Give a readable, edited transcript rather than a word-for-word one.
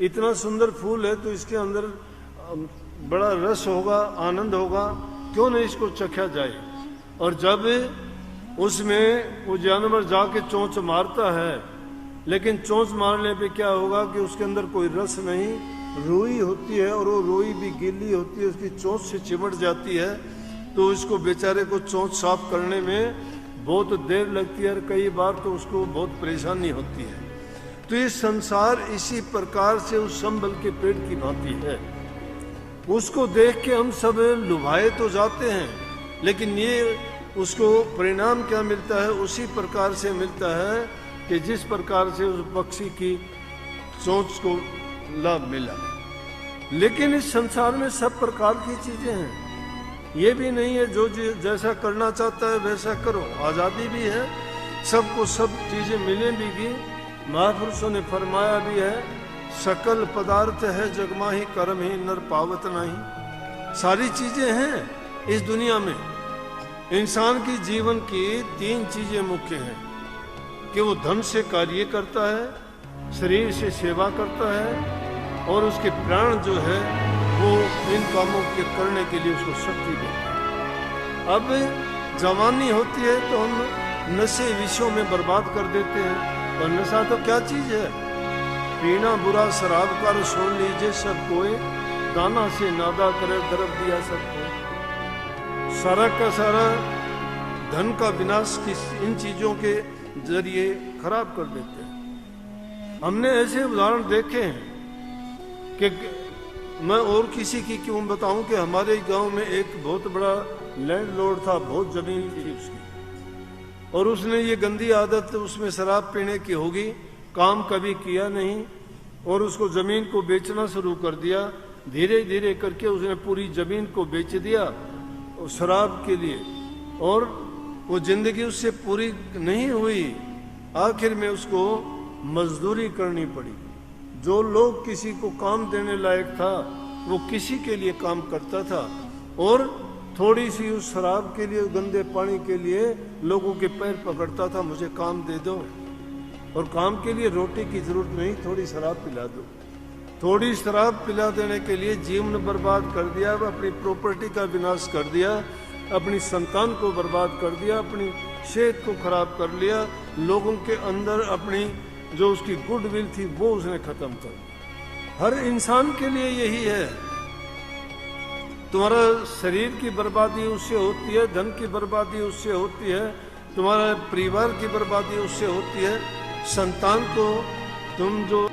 इतना सुंदर फूल है तो इसके अंदर बड़ा रस होगा, आनंद होगा, क्यों नहीं इसको चखा जाए। और जब उसमें वो जानवर जाके चोंच मारता है, लेकिन चोंच मारने पे क्या होगा कि उसके अंदर कोई रस नहीं, रोई होती है और वो रोई भी गीली होती है, उसकी चोंच से चिमट जाती है, तो इसको बेचारे को चोंच साफ करने में बहुत देर लगती है और कई बार तो उसको बहुत परेशानी होती है। तो ये संसार इसी प्रकार से उस संबल के पेड़ की भांति है। उसको देख के हम सब लुभाए तो जाते हैं, लेकिन ये उसको परिणाम क्या मिलता है, उसी प्रकार से मिलता है कि जिस प्रकार से उस पक्षी की चोंच को लाभ मिला। लेकिन इस संसार में सब प्रकार की चीजें हैं, ये भी नहीं है जो जैसा करना चाहता है वैसा करो, आजादी भी है, सबको सब चीजें मिलेंगी। महापुरुषों ने फरमाया भी है, सकल पदार्थ है जगमाही कर्म ही नर पावत नहीं। सारी चीजें हैं इस दुनिया में। इंसान की जीवन की 3 चीजें मुख्य हैं कि वो धन से कार्य करता है, शरीर से सेवा करता है और उसके प्राण जो है वो इन कामों के करने के लिए उसको शक्ति देते हैं। अब जवानी होती है तो हम नशे विषयों में बर्बाद कर देते हैं। और नशा तो क्या चीज है, पीना बुरा शराब का सुन लीजिए सब कोई, दाना से नादा करे दरब दिया सबको। सारा का सारा धन का विनाश इन चीजों के जरिए खराब कर देते हैं। हमने ऐसे उदाहरण देखे हैं कि मैं और किसी की क्यों बताऊं कि हमारे गांव में एक बहुत बड़ा लैंडलॉर्ड था, बहुत जमीन थी उसकी, और उसने ये गंदी आदत उसमें शराब पीने की होगी, काम कभी किया नहीं और उसको जमीन को बेचना शुरू कर दिया। धीरे धीरे करके उसने पूरी जमीन को बेच दिया शराब के लिए, और वो जिंदगी उससे पूरी नहीं हुई। आखिर में उसको मजदूरी करनी पड़ी। जो लोग किसी को काम देने लायक था वो किसी के लिए काम करता था, और थोड़ी सी उस शराब के लिए, गंदे पानी के लिए लोगों के पैर पकड़ता था, मुझे काम दे दो। और काम के लिए रोटी की जरूरत नहीं, थोड़ी शराब पिला दो। थोड़ी शराब पिला देने के लिए जीवन बर्बाद कर दिया, अपनी प्रॉपर्टी का विनाश कर दिया, अपनी संतान को बर्बाद कर दिया, अपनी सेहत को खराब कर लिया, लोगों के अंदर अपनी जो उसकी गुडविल थी वो उसने खत्म कर दी। हर इंसान के लिए यही है। तुम्हारा शरीर की बर्बादी उससे होती है, धन की बर्बादी उससे होती है, तुम्हारा परिवार की बर्बादी उससे होती है, संतान को तुम जो